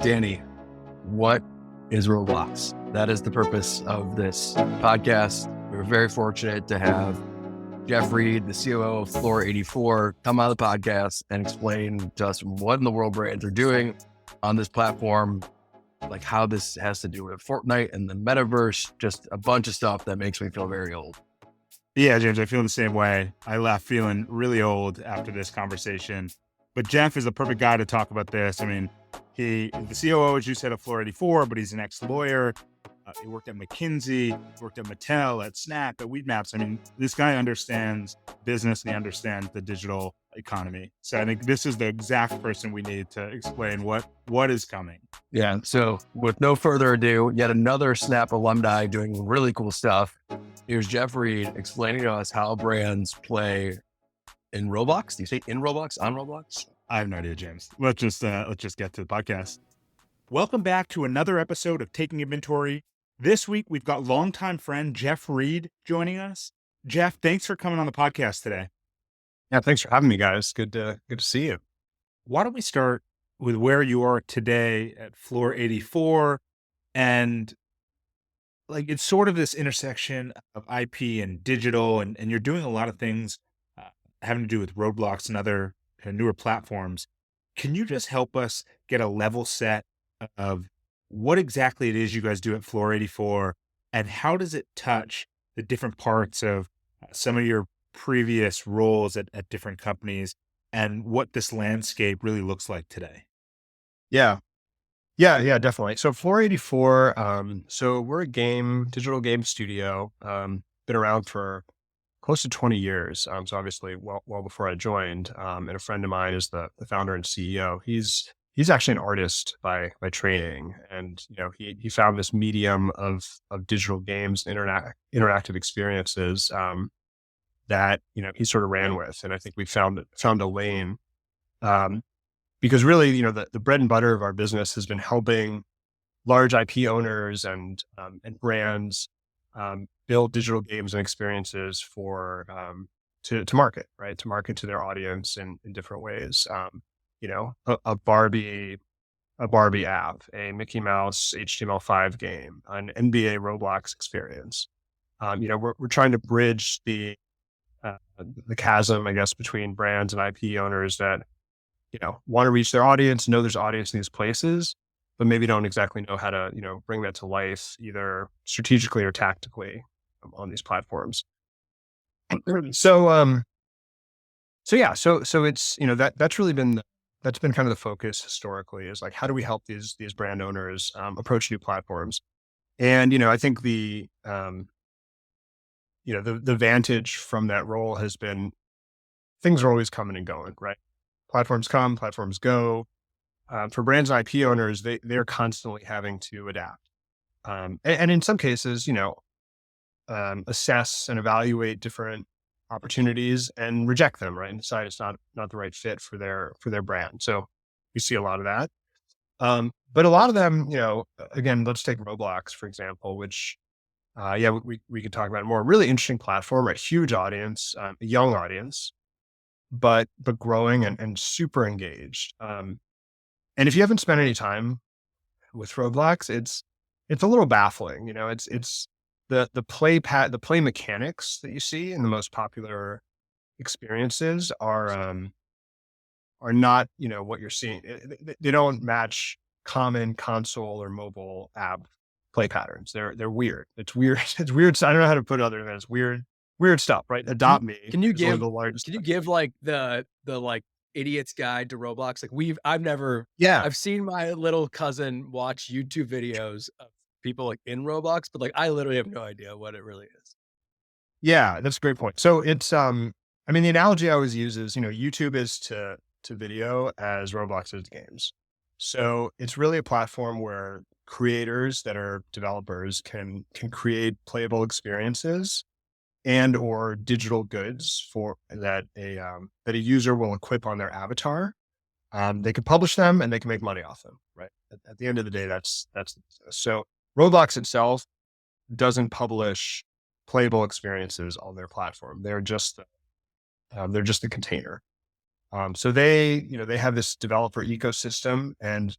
Danny, what is Roblox? That is the purpose of this podcast. We're very fortunate to have Geoffrey Reed, the COO of Floor 84, come on the podcast and explain to us what in the world brands are doing on this platform, like how this has to do with Fortnite and the metaverse, just a bunch of stuff that makes me feel very old. Yeah, James, I feel the same way. I left feeling really old after this conversation. But Geoff is the perfect guy to talk about this. I mean, the COO, as you said, of Floor 84, but he's an ex-lawyer. He worked at McKinsey, worked at Mattel, at Snap, at Weedmaps. I mean, this guy understands business and he understands the digital economy. So I think this is the exact person we need to explain what is coming. Yeah. So with no further ado, yet another Snap alumni doing really cool stuff. Here's Geoffrey Reed explaining to us how brands play in Roblox. Do you say in Roblox, on Roblox? I have no idea, James. Let's just get to the podcast. Welcome back to another episode of Taking Inventory. This week, we've got longtime friend Geoff Reed joining us. Geoff, thanks for coming on the podcast today. Yeah, thanks for having me, guys. Good to see you. Why don't we start with where you are today at Floor 84, and like it's sort of this intersection of IP and digital, and you're doing a lot of things having to do with Roblox and other newer platforms. Can you just help us get a level set of what exactly it is you guys do at Floor 84, and how does it touch the different parts of some of your previous roles at different companies, and what this landscape really looks like today? Yeah, definitely. So Floor 84, so we're a digital game studio, been around for close to 20 years. So obviously well before I joined, and a friend of mine is the founder and CEO. He's actually an artist by training, and he found this medium of digital games, interactive experiences that he sort of ran with, and I think we found a lane because really the bread and butter of our business has been helping large IP owners and brands build digital games and experiences for to market, right? To market to their audience in different ways. A Barbie app, a Mickey Mouse HTML5 game, an NBA Roblox experience. We're trying to bridge the chasm, I guess, between brands and IP owners that, want to reach their audience, know there's audience in these places, but maybe don't exactly know how to, bring that to life either strategically or tactically on these platforms. So it's, that's been kind of the focus historically, is like, how do we help these brand owners approach new platforms? And, I think the vantage from that role has been things are always coming and going, right? Platforms come, platforms go. For brands and IP owners, they're constantly having to adapt. And in some cases, assess and evaluate different opportunities and reject them, right? And decide it's not the right fit for their brand. So we see a lot of that. But a lot of them, again, let's take Roblox, for example, which, we could talk about more. Really interesting platform, a huge audience, a young audience, but growing and super engaged. And if you haven't spent any time with Roblox, it's a little baffling. It's the play mechanics that you see in the most popular experiences are not, what you're seeing. They don't match common console or mobile app play patterns. They're weird. It's weird. It's weird. So I don't know how to put it other than it's weird stuff, right? Adopt Me. Can you give like the like idiot's guide to Roblox? Like I've seen my little cousin watch YouTube videos of people like in Roblox, but like I literally have no idea what it really is. Yeah, that's a great point. So it's the analogy I always use is, YouTube is to video as Roblox is to games. So it's really a platform where creators that are developers can create playable experiences and or digital goods for that a user will equip on their avatar. They can publish them and they can make money off them, right? At the end of the day, that's so Roblox itself doesn't publish playable experiences on their platform. They're just the container. So they have this developer ecosystem, and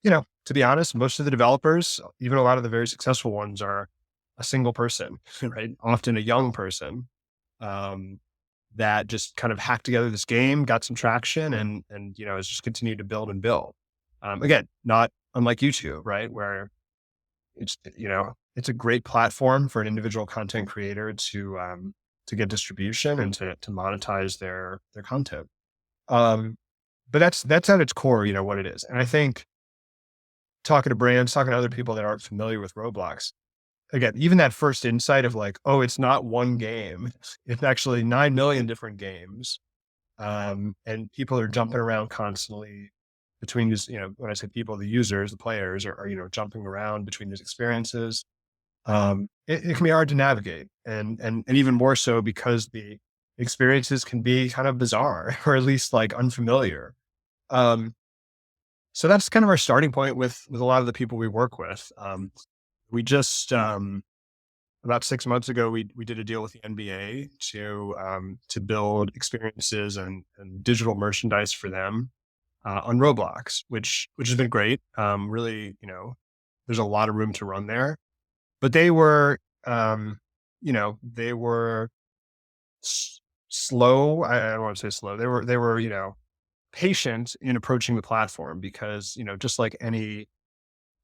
to be honest, most of the developers, even a lot of the very successful ones, are a single person, right? Often a young person, um, that just kind of hacked together this game, got some traction, and has just continued to build and build. Again, not unlike YouTube, right? Where it's a great platform for an individual content creator to get distribution and to monetize their content. Um, but that's at its core, what it is. And I think talking to brands, talking to other people that aren't familiar with Roblox, again, even that first insight of like, oh, it's not one game, it's actually 9 million different games. And people are jumping around constantly between these, when I say people, the users, the players are jumping around between these experiences. It can be hard to navigate, and even more so because the experiences can be kind of bizarre or at least like unfamiliar. Um, so that's kind of our starting point with a lot of the people we work with. We just about 6 months ago, we did a deal with the NBA to build experiences and digital merchandise for them on Roblox, which has been great. Really, there's a lot of room to run there. But they were, they were slow. I don't want to say slow. They were patient in approaching the platform because, just like any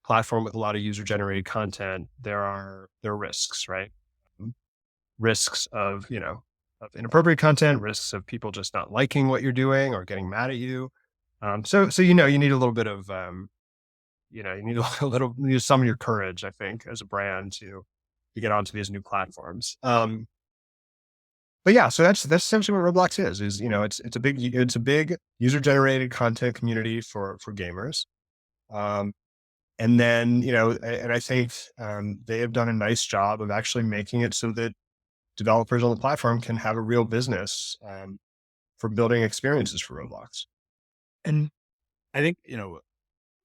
platform with a lot of user generated content, there are risks, right? Risks of inappropriate content, risks of people just not liking what you're doing or getting mad at you. So you need a little bit of you need you need some of your courage, I think, as a brand to get onto these new platforms. But yeah, so that's essentially what Roblox is it's a big user generated content community for gamers. And then, and I think they have done a nice job of actually making it so that developers on the platform can have a real business for building experiences for Roblox. And I think,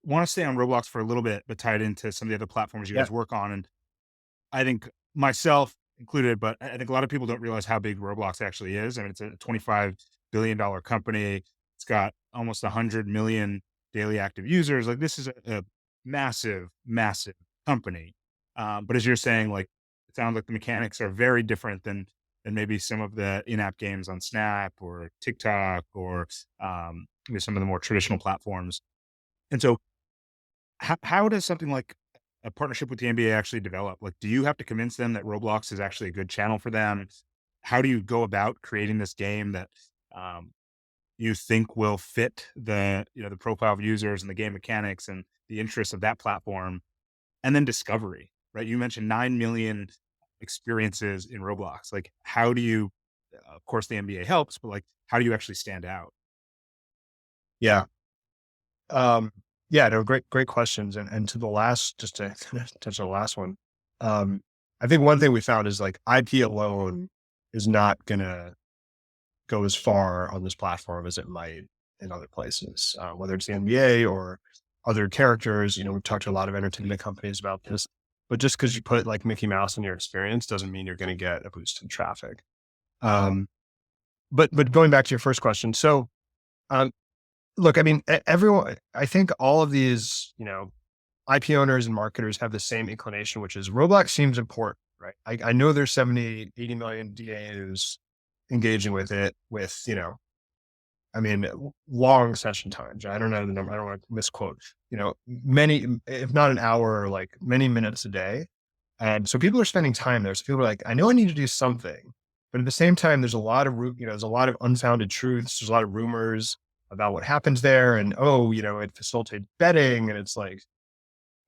want to stay on Roblox for a little bit, but tie it into some of the other platforms you Yeah. guys work on. And I think myself included, but I think a lot of people don't realize how big Roblox actually is. I mean, it's a $25 billion company. It's got almost 100 million daily active users. Like this is a massive, massive company. But as you're saying, like, it sounds like the mechanics are very different than maybe some of the in-app games on Snap or TikTok or some of the more traditional platforms. And so how does something like a partnership with the NBA actually develop? Like, do you have to convince them that Roblox is actually a good channel for them? How do you go about creating this game that um, you think will fit the profile of users and the game mechanics and the interests of that platform? And then discovery, right? You mentioned 9 million experiences in Roblox. Like, how do you, of course, the NBA helps, but like, how do you actually stand out? Yeah. Um, yeah, no, great questions. And to the last, just to touch on the last one, I think one thing we found is like IP alone is not gonna go as far on this platform as it might in other places, whether it's the NBA or other characters. We've talked to a lot of entertainment companies about this, but just because you put like Mickey Mouse in your experience doesn't mean you're going to get a boost in traffic. Um, but going back to your first question, so um, look, I mean, everyone, I think all of these, IP owners and marketers have the same inclination, which is Roblox seems important, right? I know there's 70, 80 million DAUs engaging with it with, I mean, long session times. I don't know the number. I don't want to misquote, many, if not an hour, like many minutes a day. And so people are spending time there. So people are like, I know I need to do something, but at the same time, there's a lot of, there's a lot of unfounded truths. There's a lot of rumors about what happens there. And, oh, it facilitates betting. And it's like,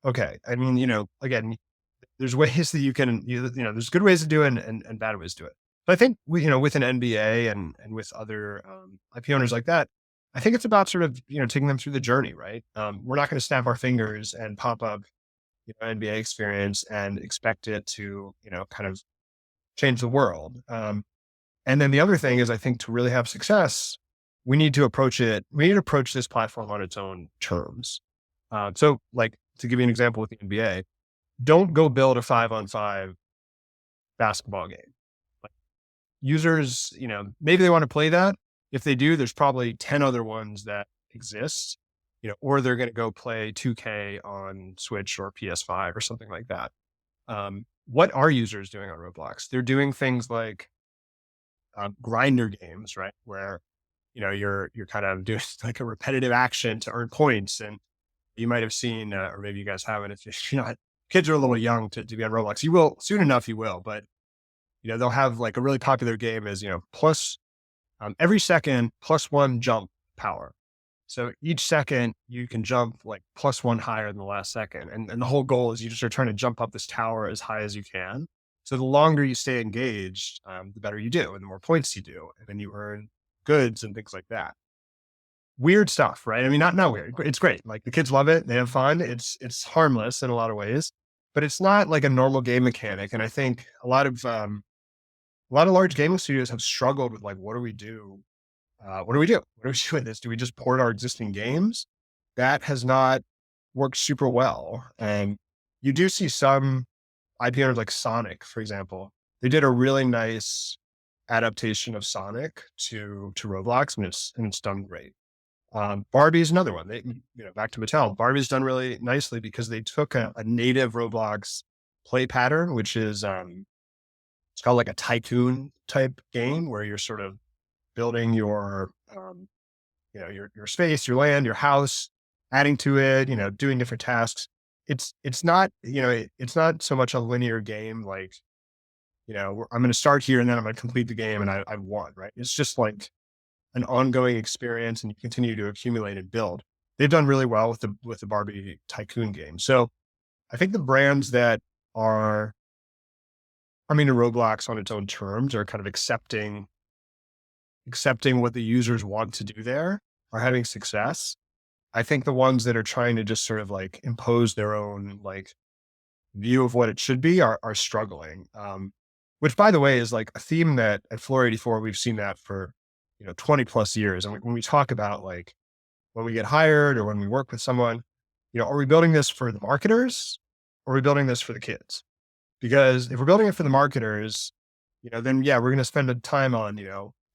okay. I mean, again, there's ways that you can, there's good ways to do it and bad ways to do it. But I think with an NBA and with other IP owners like that, I think it's about sort of, taking them through the journey, right? We're not going to snap our fingers and pop up, NBA experience and expect it to, kind of change the world. And then the other thing is, I think to really have success, we need to approach this platform on its own terms. So like to give you an example with the NBA, don't go build a 5-on-5 basketball game. Like users, maybe they want to play that. If they do, there's probably 10 other ones that exist, or they're going to go play 2K on Switch or PS5 or something like that. What are users doing on Roblox? They're doing things like grinder games, right? Where, you're kind of doing like a repetitive action to earn points. And you might have seen, or maybe you guys haven't, if you're not, kids are a little young to be on Roblox. You will, soon enough you will, but they'll have like a really popular game is, plus every second +1 jump power. So each second you can jump like +1 higher than the last second. And the whole goal is you just are trying to jump up this tower as high as you can. So the longer you stay engaged, the better you do and the more points you do. And then you earn goods and things like that. Weird stuff, right? I mean, not weird. It's great. Like the kids love it. They have fun. It's harmless in a lot of ways, but it's not like a normal game mechanic. And I think a lot of large gaming studios have struggled with like, what do we do? What do we do? What do we do with this? Do we just port our existing games? That has not worked super well. And you do see some IP owners like Sonic, for example. They did a really nice adaptation of Sonic to Roblox, and it's done great. Barbie is another one. They, back to Mattel. Barbie's done really nicely because they took a native Roblox play pattern, which is it's called like a tycoon type game where you're sort of building your your space, your land, your house, adding to it, doing different tasks. It's not, it's not so much a linear game. Like, I'm going to start here and then I'm going to complete the game and I won, right? It's just like an ongoing experience and you continue to accumulate and build. They've done really well with the Barbie tycoon game. So I think the brands that are coming to Roblox on its own terms are kind of accepting what the users want to do there are having success. I think the ones that are trying to just sort of like impose their own like view of what it should be are struggling. Which by the way is like a theme that at Floor 84, we've seen that for, 20 plus years. And when we talk about like when we get hired or when we work with someone, are we building this for the marketers or are we building this for the kids? Because if we're building it for the marketers, then yeah, we're going to spend a time on,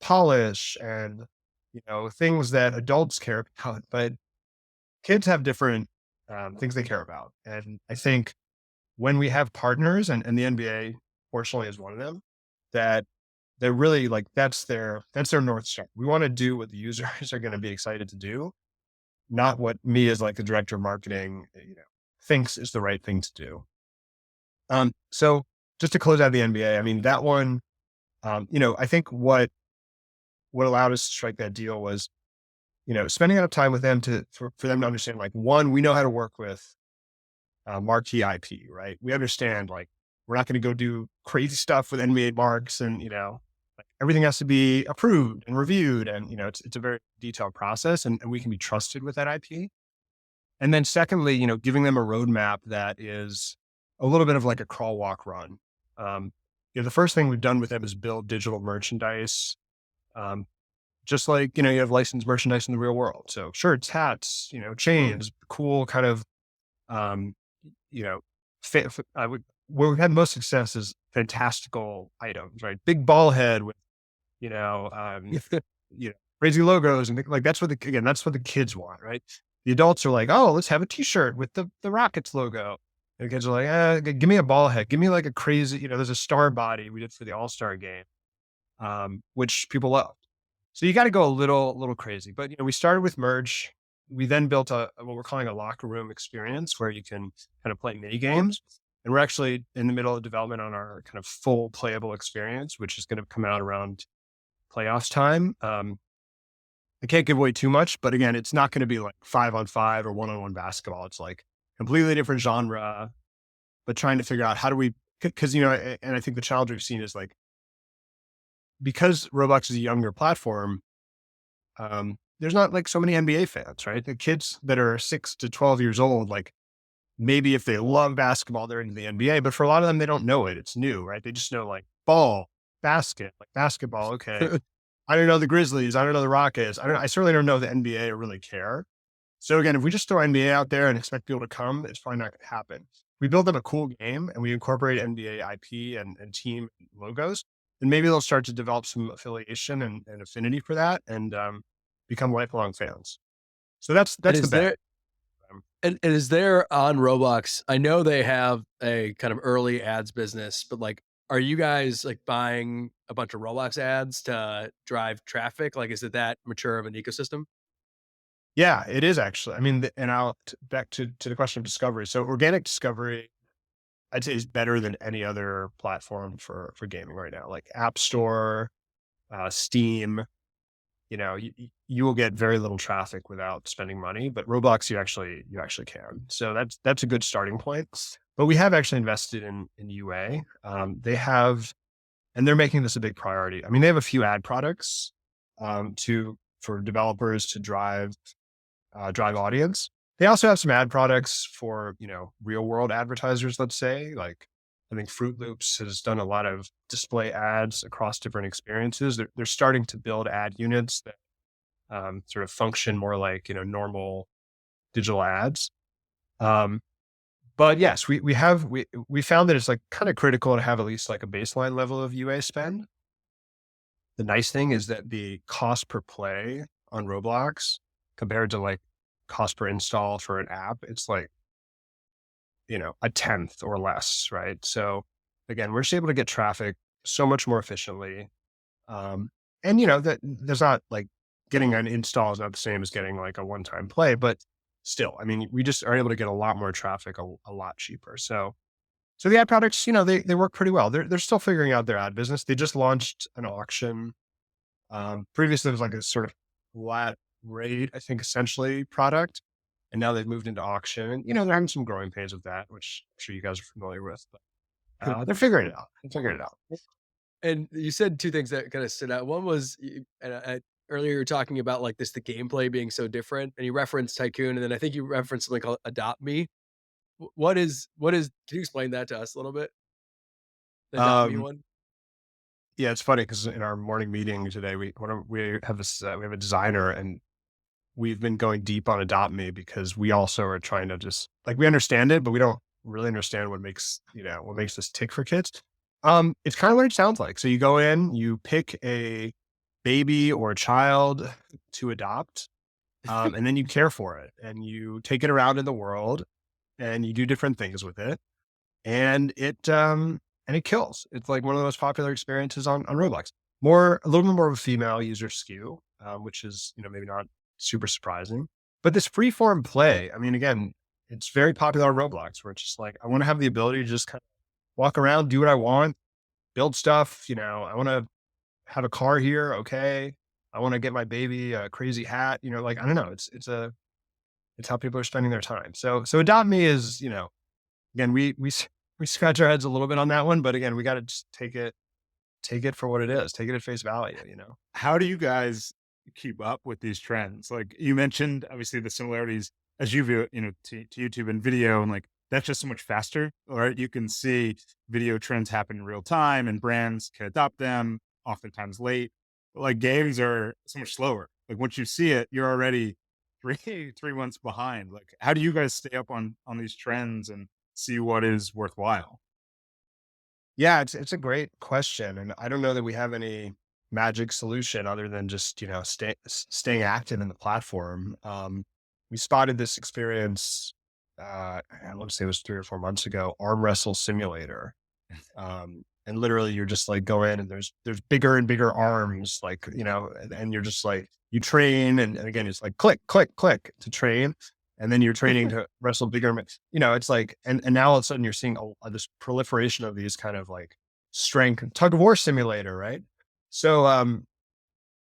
polish and, things that adults care about, but kids have different things they care about. And I think when we have partners and the NBA fortunately is one of them, that they're really like, that's their North Star. We want to do what the users are going to be excited to do, not what me as like the director of marketing, thinks is the right thing to do. So just to close out the NBA, I mean, that one, I think what allowed us to strike that deal was, spending enough time with them for them to understand, like, one, we know how to work with marquee IP, right? We understand, like, we're not going to go do crazy stuff with NBA marks and, like everything has to be approved and reviewed. And, it's a very detailed process and we can be trusted with that IP. And then secondly, giving them a roadmap that is a little bit of like a crawl, walk, run. The first thing we've done with them is build digital merchandise. Just like, you have licensed merchandise in the real world. So shirts, hats, chains, cool kind of, where we've had most success is fantastical items, right? Big ball head with, crazy logos and like, that's what the kids want, right? The adults are like, oh, let's have a t-shirt with the Rockets logo. And the kids are like, give me a ball head. Give me like a crazy, there's a star body we did for the All-Star game, which people love. So you got to go a little crazy, but we started with merch. We then built what we're calling a locker room experience where you can kind of play mini games. And we're actually in the middle of development on our kind of full playable experience, which is going to come out around playoffs time. I can't give away too much, but again, it's not going to be like 5-on-5 or 1-on-1 basketball. It's like completely different genre, but trying to figure out how do we, because, and I think the challenge we've seen is like, because Roblox is a younger platform, there's not like so many NBA fans, right? The kids that are 6 to 12 years old, like maybe if they love basketball, they're into the NBA, but for a lot of them, they don't know it. It's new, right? They just know like ball, basket, like basketball. Okay. I don't know the Grizzlies. I don't know the Rockets. I certainly don't know the NBA or really care. So again, if we just throw NBA out there and expect people to come, it's probably not going to happen. We build them a cool game and we incorporate NBA IP and team logos, and maybe they'll start to develop some affiliation and affinity for that and become lifelong fans. So that's And the is bet. there and is there on Roblox? I know they have a kind of early ads business, but like, are you guys like buying a bunch of Roblox ads to drive traffic? Like, is it that mature of an ecosystem? Yeah, it is actually. I mean, and back to the question of discovery. So organic discovery, I'd say, is better than any other platform for gaming right now. Like App Store, Steam. You will get very little traffic without spending money, but Roblox you actually can. So that's a good starting point. But we have actually invested in UA. They have, and they're making this a big priority. I mean, they have a few ad products to for developers to drive audience. They also have some ad products for, real world advertisers, let's say. Like I think Fruit Loops has done a lot of display ads across different experiences. They're starting to build ad units that sort of function more like, normal digital ads. Um, but yes, we found that it's like kind of critical to have at least like a baseline level of UA spend. The nice thing is that the cost per play on Roblox compared to like cost per install for an app, it's like, a tenth or less, right? So again, we're just able to get traffic so much more efficiently. Um, and that there's not like getting an install is not the same as getting like a one-time play, but still, I mean, we just are able to get a lot more traffic a lot cheaper. So the ad products, they work pretty well. They're still figuring out their ad business. They just launched an auction. Previously it was like a sort of flat rate, I think, essentially product. And now they've moved into auction. And, they're having some growing pains with that, which I'm sure you guys are familiar with. But they're figuring it out. They're figuring it out. And you said two things that kind of stood out. One was, earlier you were talking about like the gameplay being so different, and you referenced Tycoon, and then I think you referenced something called Adopt Me. What is? Can you explain that to us a little bit? The Adopt Me Um, one. yeah, it's funny because in our morning meeting today, we have we have a designer, and we've been going deep on Adopt Me because we also are trying to just like, we understand it, but we don't really understand what makes this tick for kids. It's kind of what it sounds like. So you go in, you pick a baby or a child to adopt, and then you care for it and you take it around in the world and you do different things with it. And it kills. It's like one of the most popular experiences on Roblox. A little bit more of a female user skew, which is, maybe not super surprising. But this freeform play, I mean, again, it's very popular on Roblox where it's just like, I want to have the ability to just kind of walk around, do what I want, build stuff. I want to have a car here. Okay. I want to get my baby a crazy hat, like, I don't know. It's how people are spending their time. So Adopt Me is, again, we scratch our heads a little bit on that one, but again, we got to just take it for what it is, take it at face value. How do you guys keep up with these trends? Like you mentioned, obviously the similarities as you view it, to YouTube and video, and like that's just so much faster, right? You can see video trends happen in real time, and brands can adopt them, oftentimes late. But like games are so much slower. Like once you see it, you're already three months behind. Like how do you guys stay up on these trends and see what is worthwhile? Yeah, it's a great question, and I don't know that we have any magic solution other than just staying active in the platform. We spotted this experience. I want to say it was 3 or 4 months ago. Arm wrestle simulator, and literally you're just like go in and there's bigger and bigger arms, like and you're just like you train, and again it's like click click click to train, and then you're training to wrestle bigger. It's like, and now all of a sudden you're seeing this proliferation of these kind of like strength tug of war simulator, right? So,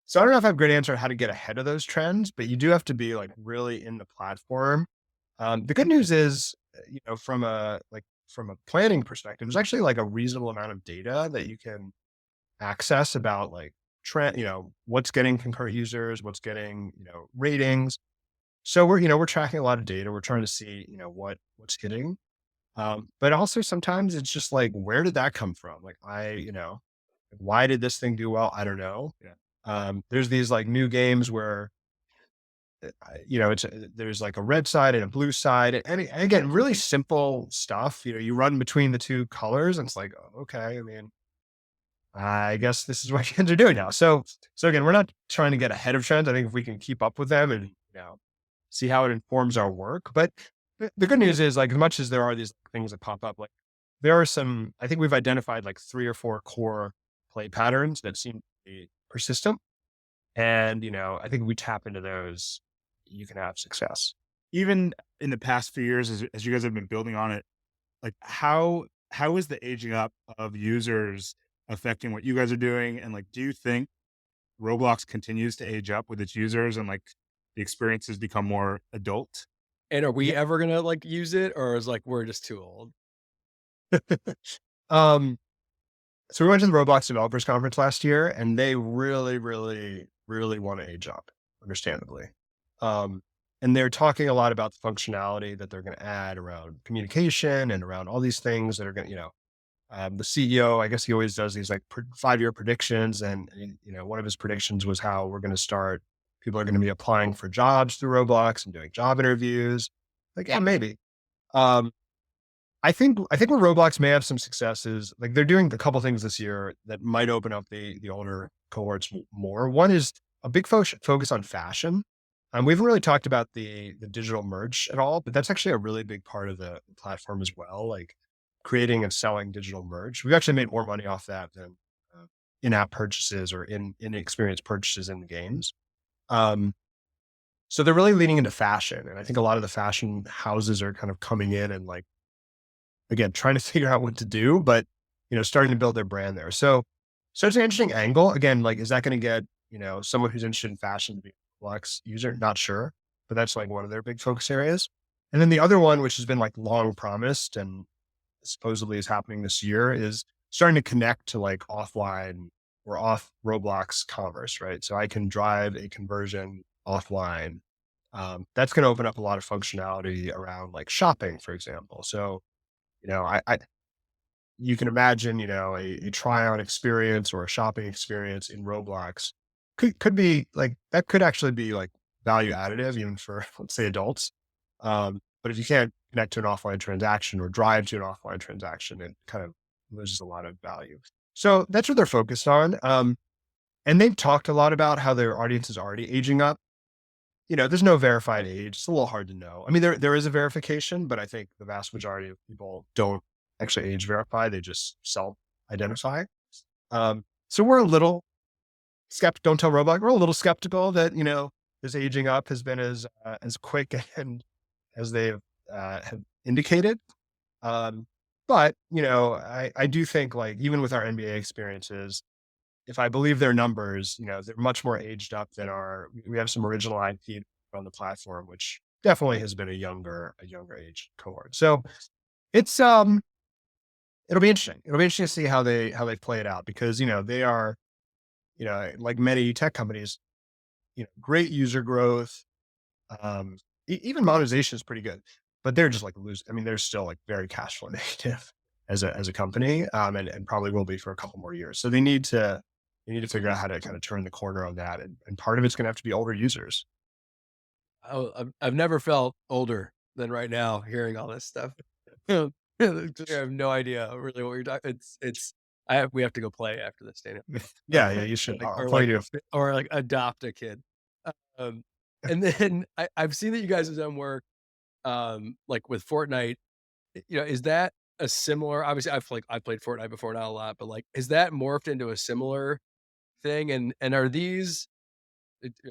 so I don't know if I have a great answer on how to get ahead of those trends, but you do have to be like really in the platform. The good news is, from a planning perspective, there's actually like a reasonable amount of data that you can access about like trend, what's getting concurrent users, what's getting, ratings. So we're tracking a lot of data. We're trying to see, what's hitting. But also sometimes it's just like, where did that come from? Like why did this thing do well? I don't know. Yeah. There's these like new games where, there's like a red side and a blue side. And again, really simple stuff. You run between the two colors and it's like, oh, okay. I mean, I guess this is what kids are doing now. So again, we're not trying to get ahead of trends. I think if we can keep up with them and, see how it informs our work. But the good news is, like, as much as there are these things that pop up, like there are some, I think we've identified like 3 or 4 core play patterns that seem to be persistent. And, I think if we tap into those, you can have success. Even in the past few years, as you guys have been building on it, like how is the aging up of users affecting what you guys are doing? And like, do you think Roblox continues to age up with its users and like the experiences become more adult? And are we Yeah. ever gonna like use it, or is like we're just too old? Um, so we went to the Roblox Developers Conference last year, and they really, really, really want to age up, understandably. Um, and they're talking a lot about the functionality that they're going to add around communication and around all these things that are going to, the CEO, I guess he always does these like 5-year predictions. And, one of his predictions was how people are going to be applying for jobs through Roblox and doing job interviews. Like, yeah, maybe. Um, I think where Roblox may have some successes, like they're doing a couple things this year that might open up the older cohorts more. One is a big focus on fashion. We haven't really talked about the digital merch at all, but that's actually a really big part of the platform as well. Like creating and selling digital merch. We've actually made more money off that than in-app purchases or in-experience purchases in the games. Um, so they're really leaning into fashion, and I think a lot of the fashion houses are kind of coming in and like, again, trying to figure out what to do, but, starting to build their brand there. So it's an interesting angle. Again, like, is that going to get, someone who's interested in fashion to be a Roblox user? Not sure, but that's like one of their big focus areas. And then the other one, which has been like long promised and supposedly is happening this year, is starting to connect to like offline or off Roblox commerce, right? So I can drive a conversion offline. That's going to open up a lot of functionality around like shopping, for example. So, I you can imagine, a try on experience or a shopping experience in Roblox could be like, that could actually be like value additive even for, let's say, adults. But if you can't connect to an offline transaction or drive to an offline transaction, it kind of loses a lot of value. So that's what they're focused on. And they've talked a lot about how their audience is already aging up. There's no verified age. It's a little hard to know. I mean, there is a verification, but I think the vast majority of people don't actually age verify. They just self-identify. So we're a little skeptical. Don't tell Roblox. We're a little skeptical that, this aging up has been as quick and as they have indicated. But, I do think like even with our NBA experiences, if I believe their numbers, they're much more aged up than we have some original IP on the platform, which definitely has been a younger age cohort. So it's, it'll be interesting. It'll be interesting to see how they play it out because, they are, like many tech companies, great user growth. Even monetization is pretty good, but they're just like I mean, they're still like very cash flow negative as a company, and probably will be for a couple more years. So they need to figure out how to kind of turn the corner on that. And part of it's going to have to be older users. Oh, I've never felt older than right now hearing all this stuff. I have no idea really what you're talking. We have to go play after this, Daniel. Yeah, you should. Like, I'll play you. or like adopt a kid. Um, and then I've seen that you guys have done work, like with Fortnite. Is that a similar? Obviously, I played Fortnite before, not a lot, but like, is that morphed into a similar thing? And are these?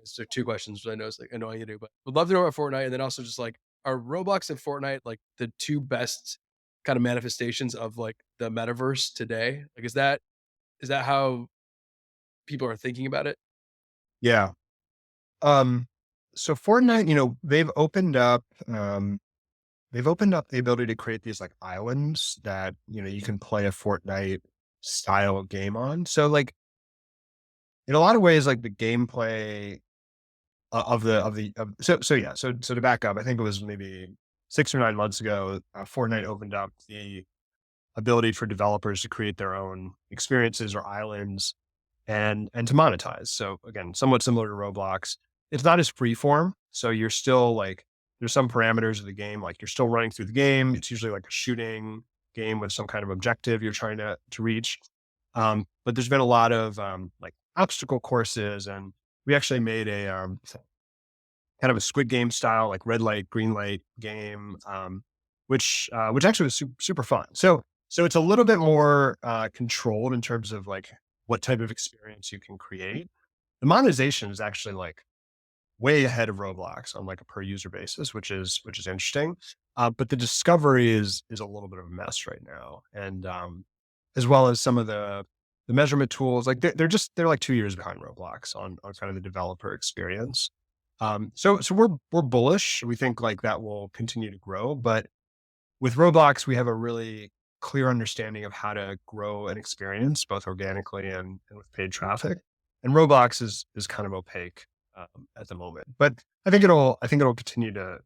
So two questions, which I know is like annoying to do, but would love to know about Fortnite, and then also just like, are Roblox and Fortnite like the two best kind of manifestations of like the metaverse today? Like, is that how people are thinking about it? Yeah. So Fortnite, they've opened up the ability to create these like islands that, you can play a Fortnite style game on. So like in a lot of ways, like the gameplay so to back up, I think it was maybe 6 or 9 months ago, Fortnite opened up the ability for developers to create their own experiences or islands and to monetize. So again, somewhat similar to Roblox. It's not as free form. So you're still like, there's some parameters of the game, like you're still running through the game. It's usually like a shooting game with some kind of objective you're trying to reach. But there's been a lot of like obstacle courses, and we actually made kind of a Squid Game style, like red light, green light game, which actually was super fun. So it's a little bit more controlled in terms of like what type of experience you can create. The monetization is actually like way ahead of Roblox on like a per user basis, which is interesting. But the discovery is a little bit of a mess right now, and as well as some of the measurement tools, like they're like 2 years behind Roblox on kind of the developer experience. So we're bullish. We think like that will continue to grow, but with Roblox, we have a really clear understanding of how to grow an experience, both organically and with paid traffic. And Roblox is kind of opaque at the moment, but I think it'll continue to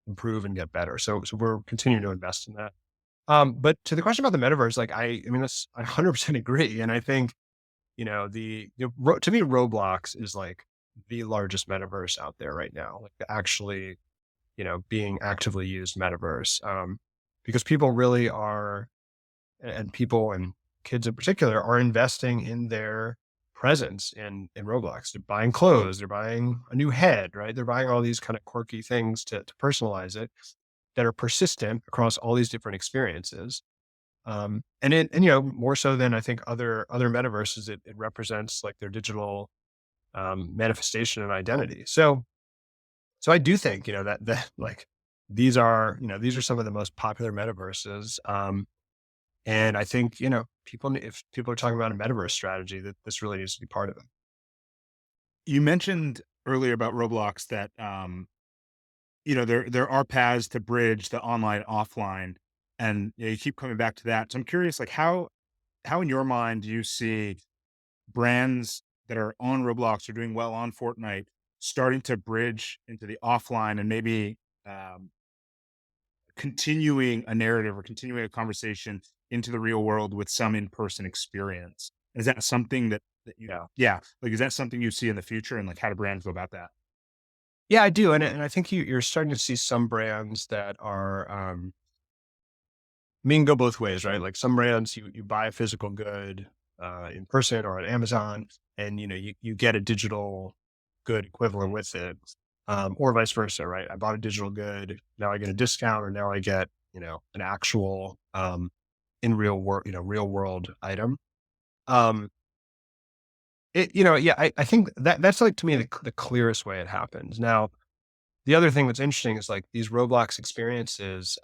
improve and get better. So we're continuing to invest in that. But to the question about the metaverse, like I mean, I 100% agree, and I think to me, Roblox is like the largest metaverse out there right now, like the actually being actively used metaverse, because people really are, and people and kids in particular are investing in their presence in Roblox. They're buying clothes, they're buying a new head, right? They're buying all these kind of quirky things to personalize it that are persistent across all these different experiences. And more so than I think other metaverses, it represents like their digital manifestation and identity. So I do think, that like these are some of the most popular metaverses. And I think, if people are talking about a metaverse strategy, that this really needs to be part of it. You mentioned earlier about Roblox that there are paths to bridge the online offline, and you keep coming back to that. So I'm curious, like how in your mind do you see brands that are on Roblox or doing well on Fortnite starting to bridge into the offline and maybe um, continuing a narrative or continuing a conversation into the real world with some in-person experience? Is that something that yeah, like is that something you see in the future, and like how do brands go about that? Yeah, I do. And I think you're starting to see some brands that are, me can go both ways, right? Like some brands, you buy a physical good in person or on Amazon, and you get a digital good equivalent with it, or vice versa, right? I bought a digital good, now I get a discount, or now I get an actual in real world item. Um, yeah, I think that's like to me the clearest way it happens. Now, the other thing that's interesting is like these Roblox experiences,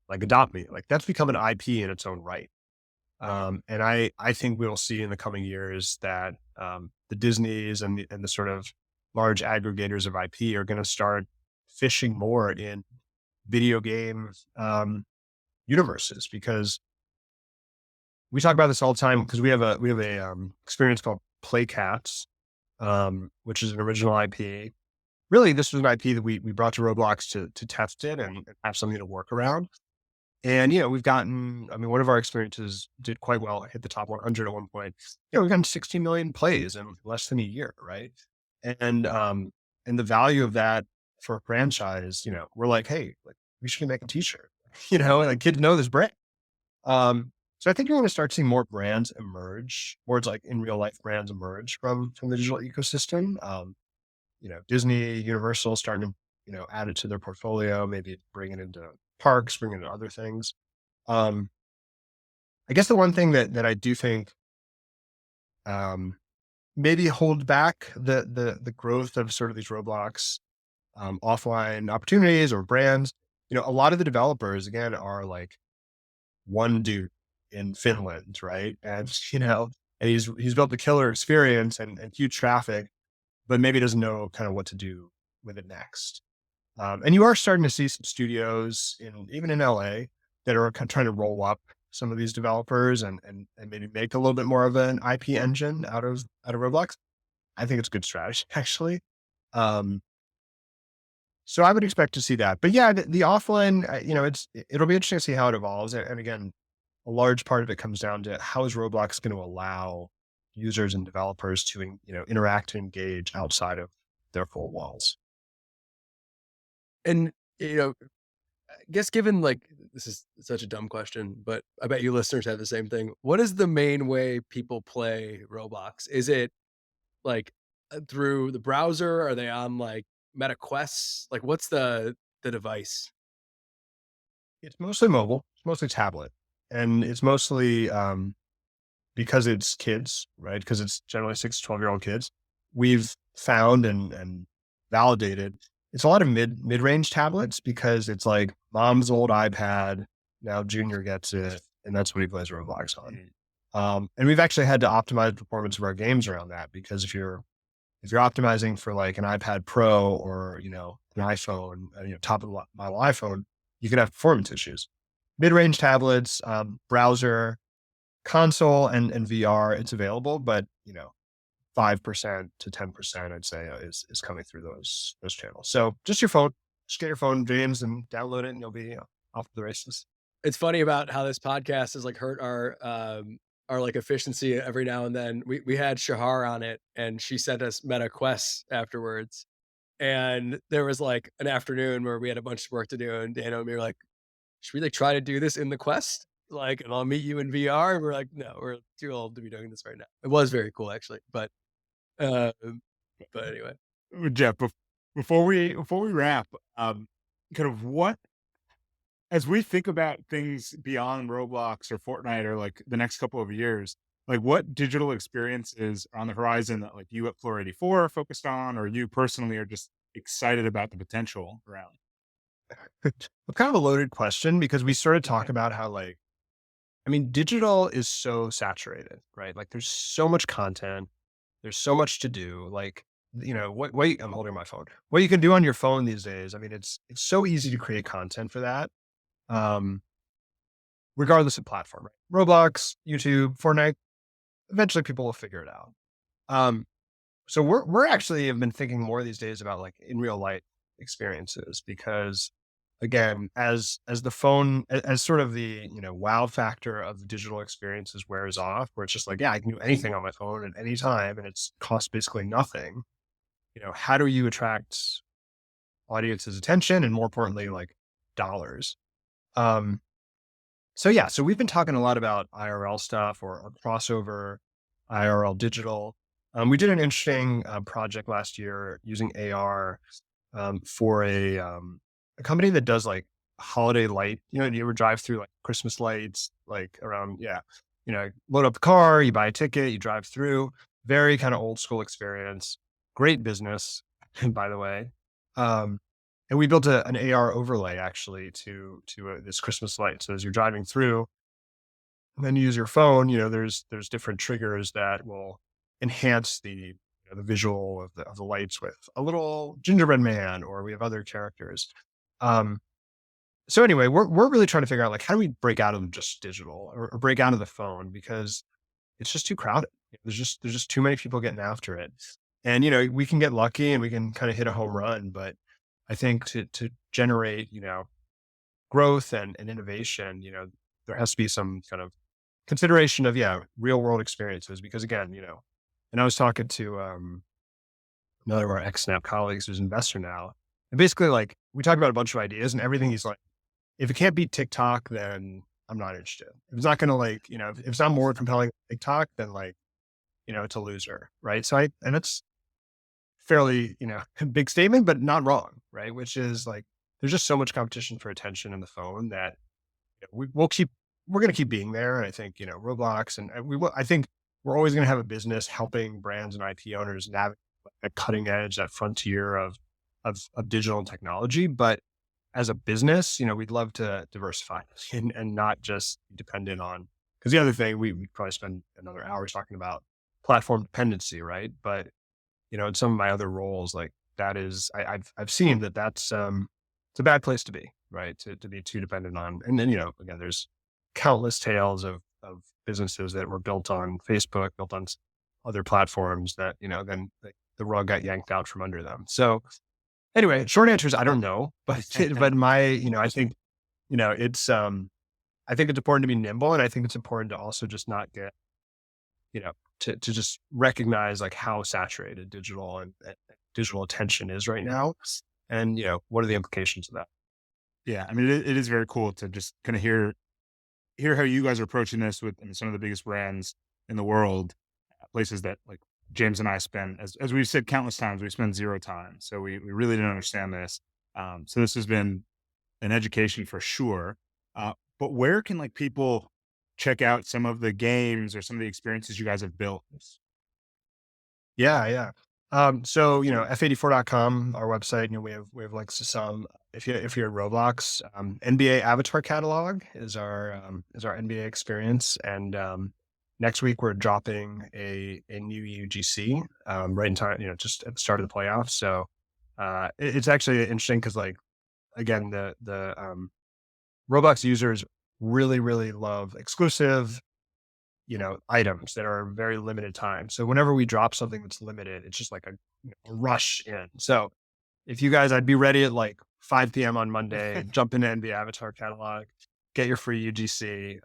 like Adopt Me, like that's become an IP in its own right. And I think we'll see in the coming years that the Disneys and the sort of large aggregators of IP are going to start fishing more in video game universes, because we talk about this all the time, because we have a experience called Playcats, which is an original IP. Really, this was an IP that we brought to Roblox to test it and have something to work around. And, we've gotten, I mean, one of our experiences did quite well, hit the top 100 at one point. We've gotten 60 million plays in less than a year, right? And, and the value of that for a franchise, we're like, hey, like, we should make a t-shirt, and like kids know this brand. So I think you're going to start seeing more brands emerge, more it's like in real life brands emerge from the digital ecosystem. Disney, Universal starting to, add it to their portfolio, maybe bring it into parks, bring it into other things. Um, I guess the one thing that I do think, um, maybe hold back the growth of sort of these Roblox, offline opportunities or brands, a lot of the developers again are like one dude in Finland, right? And, and he's built a killer experience and huge traffic, but maybe doesn't know kind of what to do with it next. And you are starting to see some studios even in LA that are kind of trying to roll up some of these developers and maybe make a little bit more of an IP engine out of Roblox. I think it's a good strategy actually. Um, so I would expect to see that. But yeah, the offline, it'll be interesting to see how it evolves. And again, a large part of it comes down to how is Roblox going to allow users and developers to interact and engage outside of their four walls. And, I guess given like this is such a dumb question, but I bet you listeners have the same thing. What is the main way people play Roblox? Is it like through the browser? Are they on like MetaQuest? Like what's the device? It's mostly mobile, it's mostly tablet, and it's mostly, because it's kids, right? Because it's generally 6 to 12-year-old kids. We've found and validated it's a lot of mid-range tablets because it's like mom's old iPad, now junior gets it, and that's what he plays Roblox on. And we've actually had to optimize the performance of our games around that because if you're optimizing for like an iPad Pro or, an iPhone, top of the model iPhone, you could have performance issues. Mid-range tablets, browser, console and VR, it's available, but 5% to 10%, I'd say, is coming through those channels. So just your phone, just get your phone, James, and download it, and you'll be off to the races. It's funny about how this podcast has like hurt our like efficiency every now and then. We had Shahar on it and she sent us meta quests afterwards. And there was like an afternoon where we had a bunch of work to do and Dano and me were like, should we like try to do this in the quest? Like, and I'll meet you in VR. And we're like, no, we're too old to be doing this right now. It was very cool actually. Uh, but anyway, Geoff, before we wrap, kind of what as we think about things beyond Roblox or Fortnite or like the next couple of years, like what digital experiences are on the horizon that like you at Floor 84 are focused on, or you personally are just excited about the potential around? Kind of a loaded question because we sort of talk about how digital is so saturated, right? Like there's so much content, there's so much to do. Like, I'm holding my phone. What you can do on your phone these days, it's so easy to create content for that. Um, Regardless of platform, right? Roblox, YouTube, Fortnite, eventually people will figure it out. So we're actually have been thinking more these days about like in real life experiences because again, as the phone, as sort of the, wow factor of the digital experiences wears off, where it's just like, yeah, I can do anything on my phone at any time and it's costs basically nothing. How do you attract audience's attention and more importantly, like dollars? Um, so yeah, so we've been talking a lot about IRL stuff or crossover IRL digital. We did an interesting project last year using AR for a company that does like holiday light. You ever drive through like Christmas lights, like around, yeah, load up the car, you buy a ticket, you drive through. Very kind of old school experience. Great business, by the way. And we built an AR overlay actually to this Christmas light. So as you're driving through, and then you use your phone, there's different triggers that will enhance the visual of the lights with a little gingerbread man, or we have other characters. So anyway, we're really trying to figure out like how do we break out of just digital or break out of the phone because it's just too crowded. There's just too many people getting after it. And we can get lucky and we can kind of hit a home run, but I think to generate, growth and innovation, there has to be some kind of consideration of, real world experiences because again, and I was talking to another of our ex-Snap colleagues who's an investor now. And basically like we talked about a bunch of ideas and everything. He's like, if it can't beat TikTok, then I'm not interested. If it's not going to like, if it's not more compelling than TikTok, then like, it's a loser. Right. So and it's fairly, big statement, but not wrong. Right. Which is like, there's just so much competition for attention in the phone that we're going to keep being there. And I think, Roblox and I think we're always going to have a business helping brands and IP owners navigate that cutting edge, that frontier of digital and technology. But as a business, we'd love to diversify and not just be dependent on, because the other thing we'd probably spend another hour talking about platform dependency, right? But, in some of my other roles, like that is, I've seen that's, it's a bad place to be, right? To be too dependent on. And then, again, there's countless tales of businesses that were built on Facebook, built on other platforms that, then the rug got yanked out from under them. So anyway, short answer is I don't know, but I think, it's I think it's important to be nimble, and I think it's important to also just not get, to just recognize like how saturated digital and digital attention is right now, and what are the implications of that? Yeah, I mean, it is very cool to just kind of hear how you guys are approaching this with some of the biggest brands in the world, places that like James and I spend, as we've said countless times, we spend zero time. So we really didn't understand this. So this has been an education for sure. But where can like people check out some of the games or some of the experiences you guys have built? Yeah, yeah. So F84.com, our website, we have links to some. If you're at Roblox, NBA Avatar Catalog is our NBA experience, and next week we're dropping a new UGC right in time, just at the start of the playoffs. So it's actually interesting because like again the Roblox users really love exclusive items that are very limited time. So whenever we drop something that's limited, it's just like a rush in. So if you guys, I'd be ready at like 5 p.m. on Monday, jump into the Avatar catalog, get your free UGC,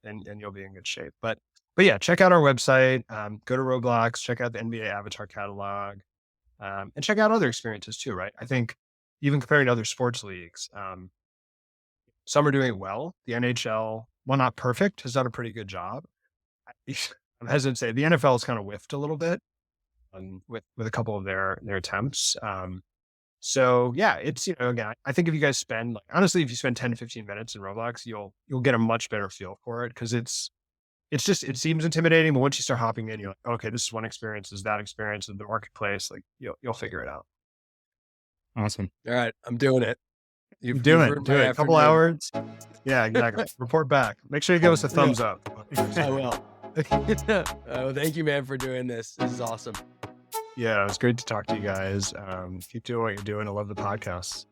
and you'll be in good shape. But yeah, check out our website, go to Roblox, check out the NBA Avatar catalog, and check out other experiences too, right? I think even comparing to other sports leagues, some are doing it well. The NHL, while not perfect, has done a pretty good job. I'm hesitant to say the NFL has kind of whiffed a little bit with a couple of their attempts. So yeah, it's again, I think if you guys spend honestly, if you spend 10 to 15 minutes in Roblox, you'll get a much better feel for it because it seems intimidating, but once you start hopping in, you're like, okay, this is one experience, this is that experience of the marketplace. Like you'll figure it out. Awesome. All right, I'm doing it. Do it. A couple hours. Yeah, exactly. Report back. Make sure you give us a thumbs up. I will. Thank you, man, for doing this. This is awesome. Yeah, it was great to talk to you guys. Keep doing what you're doing. I love the podcast.